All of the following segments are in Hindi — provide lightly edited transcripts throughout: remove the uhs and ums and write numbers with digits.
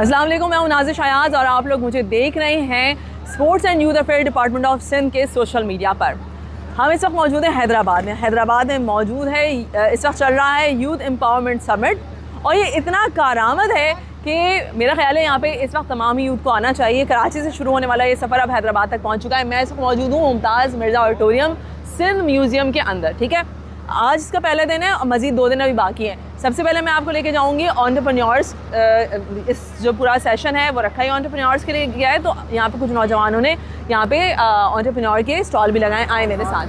अस्सलाम वालेकुम, मैं हूं नाज़िश हयात और आप लोग मुझे देख रहे हैं sports and youth affair department of Sindh के सोशल मीडिया पर। हम इस वक्त मौजूद हैं हैदराबाद में मौजूद है। इस वक्त चल रहा है यूथ एम्पावरमेंट समिट और ये इतना कारआमद है कि मेरा ख्याल है यहाँ पे इस वक्त तमाम ही यूथ को आना चाहिए। कराची से शुरू होने वाला ये सफ़र अब हैदराबाद तक पहुँच चुका है। मैं इस वक्त मौजूद हूँ मुमताज़ मिर्ज़ा ऑडिटोरियम सिंध म्यूज़ियम के अंदर। ठीक है, आज इसका पहला दिन है और मज़ीद 2 दिन अभी बाकी हैं। सबसे पहले मैं आपको लेके जाऊंगी एंटरप्रेन्योर्स। इस जो पूरा सेशन है वो रखा ही एंटरप्रेन्योर्स के लिए गया है, तो यहाँ पे कुछ नौजवानों ने यहाँ पे एंटरप्रेन्योर के स्टॉल भी लगाए। आए मेरे साथ।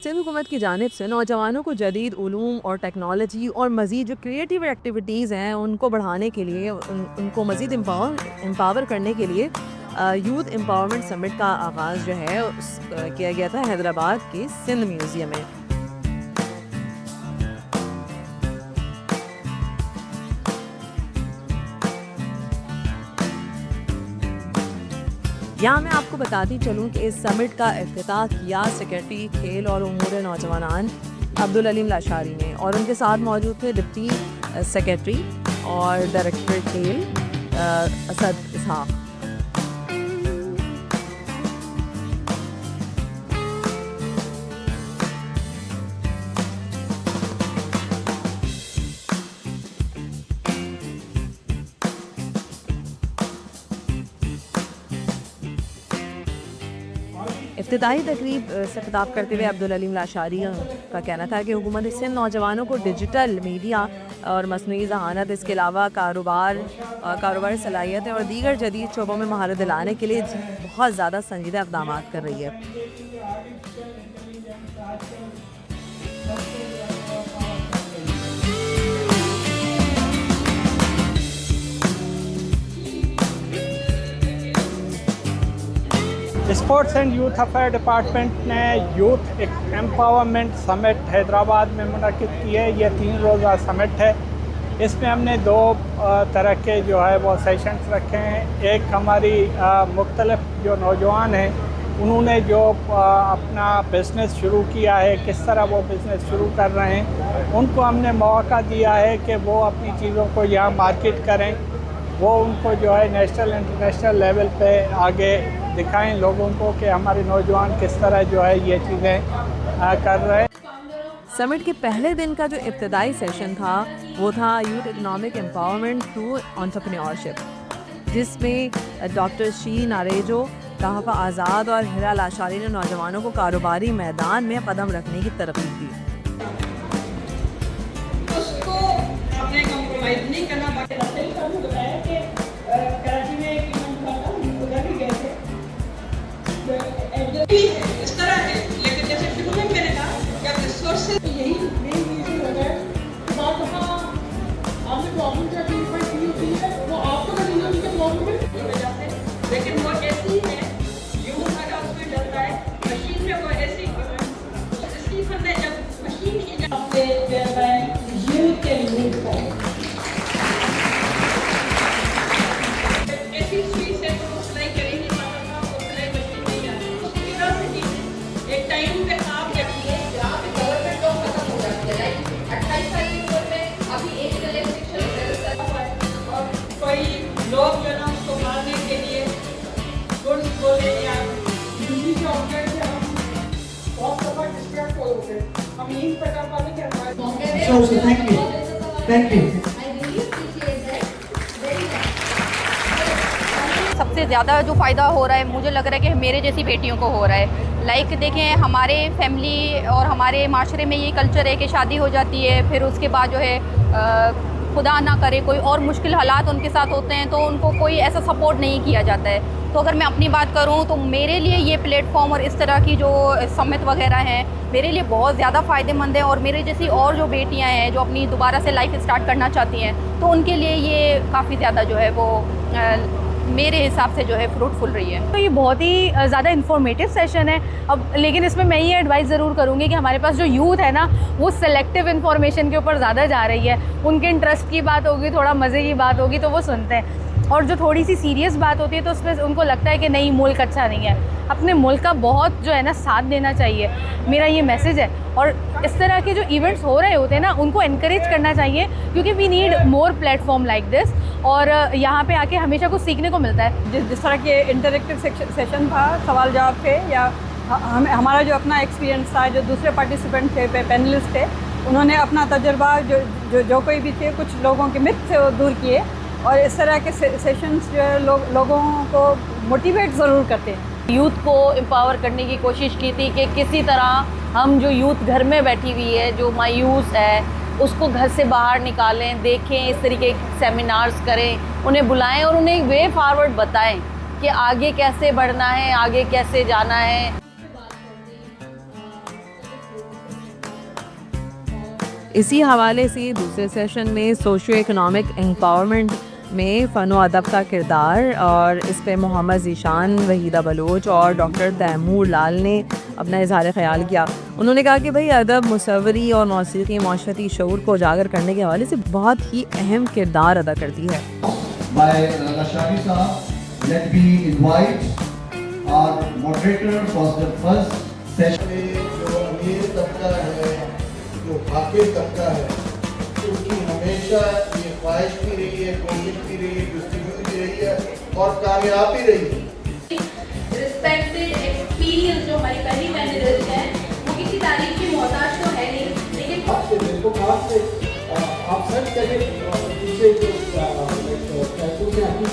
सिंध हुकूमत की जानिब से नौजवानों को जदीद उलूम और टेक्नोलॉजी और मज़ीद जो क्रिएटिव एक्टिविटीज़ हैं उनको बढ़ाने के लिए, उनको मज़ीद एम्पावर करने के लिए यूथ एम्पावरमेंट समिट का आगाज़ जो है किया गया था हैदराबाद के सिंध म्यूज़ियम में। यहाँ मैं आपको बताती चलूँ कि इस समिट का इफ्तिताह किया सेक्रेटरी खेल और उमूर नौजवान अब्दुल अलीम लाशारी ने, और उनके साथ मौजूद थे डिप्टी सेक्रेटरी और डायरेक्टर खेल असद इसहाक। इब्तिदाई तकरीब से खिताब करते हुए अब्दुल अलीम लाशारी का कहना था कि हुकूमत सिंध नौजवानों को डिजिटल मीडिया और मसनूई ज़हानत, इसके अलावा कारोबार सलाहियतें और दीगर जदीद शोबों में महारत दिलाने के लिए बहुत ज़्यादा संजीदा इक़दाम कर रही है। Sports and youth affair department ने यूथ एम्पावरमेंट समिट हैदराबाद में मुनक़िद की है। ये 3 रोज़ा समिट है। इसमें हमने 2 तरह के जो है वो सेशंस रखे हैं। एक हमारी मुख्तलिफ जो नौजवान हैं उन्होंने जो अपना बिज़नेस शुरू किया है, किस तरह वो बिज़नेस शुरू कर रहे हैं, उनको हमने मौका दिया है कि वो अपनी चीज़ों को यहाँ मार्केट करें। वो उनको जो है नेशनल इंटरनेशनल लेवल पे आगे दिखाएं लोगों को कि हमारे नौजवान किस तरह जो है ये चीज़ें कर रहे हैं। समिट के पहले दिन का जो इब्तिदाई सेशन था वो था youth economic empowerment through entrepreneurship, जिसमें डॉक्टर शीन आरेजो, तहफ़ा आज़ाद और हिरा लाशारी ने नौजवानों को कारोबारी मैदान में कदम रखने की तरकीब दी। उसको अपने कॉम्प्रोमाइज़ नहीं करना। बताया कि कराची में एक इवेंट हुआ था, उधर भी गए थे। इस तरह है, लेकिन जैसे शुरू में मैंने कहा कि अब रिसोर्सेज यही मेन रीज़न हो गया कि बात आपने प्रॉब्लम क्या की होती है वो आपको नहीं होती है प्रॉब्लम की वजह से, लेकिन वो ऐसी है यूँ अगर उसमें डरता है मशीन में वो ऐसी स्टीफन ने जब मशीन की यूथ के लिए लोग जो ना उसको मारने के लिए गुड्स बोले या दिल्ली के ऑब्जेक्ट से हम बहुत दफा डिस्ट्रैक्ट हो गए। हम यही पता पाने के थैंक यू। सबसे ज़्यादा जो फ़ायदा हो रहा है मुझे लग रहा है कि मेरे जैसी बेटियों को हो रहा है। लाइक देखें, हमारे फैमिली और हमारे माशरे में ये कल्चर है कि शादी हो जाती है, फिर उसके बाद जो है खुदा ना करे कोई और मुश्किल हालात उनके साथ होते हैं तो उनको कोई ऐसा सपोर्ट नहीं किया जाता है। तो अगर मैं अपनी बात करूं तो मेरे लिए ये प्लेटफॉर्म और इस तरह की जो समिट वगैरह हैं मेरे लिए बहुत ज़्यादा फ़ायदेमंद है, और मेरे जैसी और जो बेटियां हैं जो अपनी दोबारा से लाइफ स्टार्ट करना चाहती हैं तो उनके लिए ये काफ़ी ज़्यादा जो है वो मेरे हिसाब से जो है फ्रूटफुल रही है। तो ये बहुत ही ज़्यादा इन्फॉर्मेटिव सेशन है। अब लेकिन इसमें मैं ये एडवाइस ज़रूर करूँगी कि हमारे पास जो यूथ है ना वो सेलेक्टिव इन्फॉर्मेशन के ऊपर ज़्यादा जा रही है। उनके इंटरेस्ट की बात होगी, थोड़ा मज़े की बात होगी तो वो सुनते हैं। और जो थोड़ी सी सीरियस बात होती है तो उसमें उनको लगता है कि नहीं मुल्क अच्छा नहीं है। अपने मुल्क का बहुत जो है ना साथ देना चाहिए, मेरा ये मैसेज है। और इस तरह के जो इवेंट्स हो रहे होते हैं ना उनको इनकरेज करना चाहिए, क्योंकि we need more platform like this. और यहाँ पे आके हमेशा कुछ सीखने को मिलता है। जिस तरह के इंटरेक्टिव सेशन था, सवाल जवाब थे, या हमारा जो अपना एक्सपीरियंस था, जो दूसरे पार्टिसिपेंट थे, पैनलिस्ट थे, उन्होंने अपना तजुर्बा जो कोई भी थे, कुछ लोगों के मिथ थे वो दूर किए। और इस तरह के सेशंस जो है लोगों को मोटिवेट ज़रूर करते हैं। यूथ को एम्पावर करने की कोशिश की थी कि किसी तरह हम जो यूथ घर में बैठी हुई है, जो मायूस है, उसको घर से बाहर निकालें, देखें, इस तरीके के सेमिनार्स करें, उन्हें बुलाएं और उन्हें एक वे फॉरवर्ड बताएं कि आगे कैसे बढ़ना है, आगे कैसे जाना है। इसी हवाले से दूसरे सेशन में सोशियो इकोनॉमिक एम्पावरमेंट में फ़न व अदब का किरदार, और इस पे मोहम्मद ज़ीशान, वहीदा बलोच और डॉक्टर तैमूर लाल ने अपना इज़हार ख़याल किया। उन्होंने कहा कि भाई अदब, मुसव्वरी और मौसीक़ी माशरती शऊर को उजागर करने के हवाले से बहुत ही अहम किरदार अदा करती है। जो फाकिर तबका है उसकी हमेशा ये ख्वाहिश भी रही है, कोशिश भी रही है, जस्तजू भी रही है और कामयाब भी रही है। रिस्पेक्टेड एक्सपीरियंस जो हमारी पहली पैनलिस्ट है वो किसी तारीफ की मोहताज तो है नहीं, लेकिन आपसे बिल्कुल आपसे आप सच करें दूसरे जो कैसों में अपनी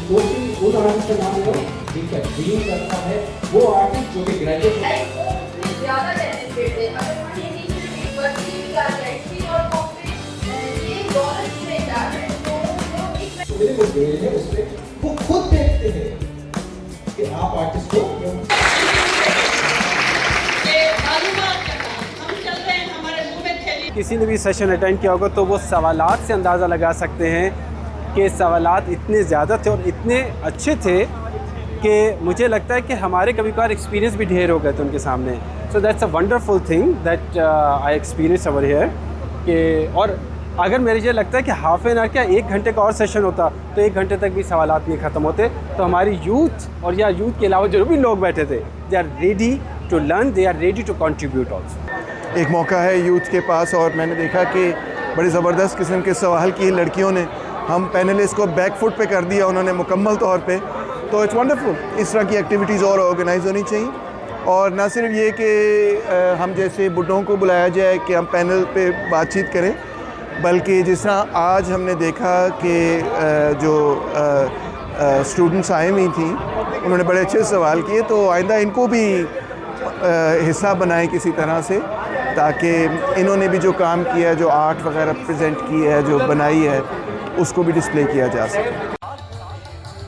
दो तीन उन आर्टिस्ट का नाम लो जिनका ड्रीम करता है, वो आर्टिस्ट जो कि ग्रेजुएट है ज़्यादा टैलेंटेड है। अगर वो खुद देखते हैं कि आप आर्टिस्ट हो। किसी ने भी सेशन अटेंड किया होगा तो वो सवालात से अंदाज़ा लगा सकते हैं कि सवालात इतने ज़्यादा थे और इतने अच्छे थे कि मुझे लगता है कि हमारे कभी कभार एक्सपीरियंस भी ढेर हो गए थे उनके सामने। So that's a wonderful thing that I experience over here कि और अगर मेरे ये लगता है कि हाफ एन आवर क्या 1 घंटे का और सेशन होता तो 1 घंटे तक भी सवालात नहीं ख़त्म होते। तो हमारी यूथ और या यूथ के अलावा जो भी लोग बैठे थे, they are ready to learn, they are ready to contribute also. एक मौका है यूथ के पास और मैंने देखा कि बड़ी ज़बरदस्त किस्म के सवाल किए लड़कियों ने। हम पैनलिस्ट को बैक फुट पे कर दिया उन्होंने मुकम्मल तौर पे। तो इट्स वंडरफुल, इस तरह की एक्टिविटीज़ और ऑर्गेनाइज़ होनी चाहिए। और न सिर्फ ये कि हम जैसे बुढ़ों को बुलाया जाए कि हम पैनल पे बातचीत करें, बल्कि जिस तरह आज हमने देखा कि जो स्टूडेंट्स आई हुई थी उन्होंने बड़े अच्छे सवाल किए, तो आइंदा इनको भी हिस्सा बनाएं किसी तरह से, ताकि इन्होंने भी जो काम किया है, जो आर्ट वगैरह प्रेजेंट की है, जो बनाई है, उसको भी डिस्प्ले किया जा सके।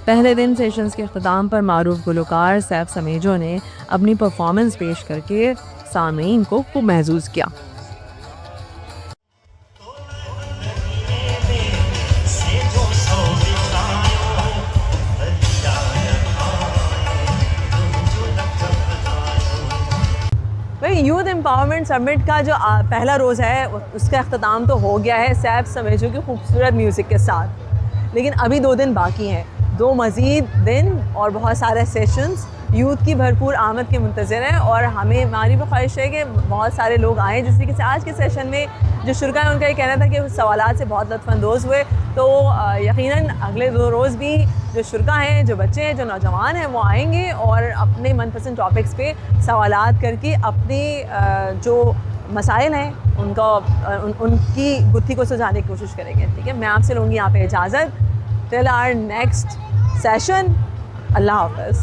पहले दिन सेशंस के अख्ताम पर मारूफ गुलकार सैफ समेजो ने अपनी परफॉर्मेंस पेश करके सामीन को खूब महसूस किया। भाई यूथ एम्पावरमेंट समिट का जो पहला रोज़ है उसका अख्ताम तो हो गया है सैफ समेजो की खूबसूरत म्यूज़िक के साथ, लेकिन अभी 2 दिन बाकी हैं, 2 मज़ीद दिन और बहुत सारे सेशंस यूथ की भरपूर आमद के मुंतज़र हैं। और हमारी भी ख्वाहिश है कि बहुत सारे लोग आएँ। जिस तरीके से आज के सेशन में जो शुरा है उनका ये कहना था कि सवालात से बहुत लुत्फ़अंदोज़ हुए, तो यकीनन अगले 2 रोज़ भी जो शुरा हैं, जो बच्चे हैं, जो नौजवान हैं, वो आएंगे और अपने मनपसंद टॉपिक्स पे सवालात करके अपने जो मसाइल हैं उनकी गुत्थी को सुलझाने की कोशिश करेंगे। ठीक है, मैं आपसे लूँगी यहाँ पे इजाज़त। टिल आवर नेक्स्ट सेशन, अल्लाह हाफ़िज़।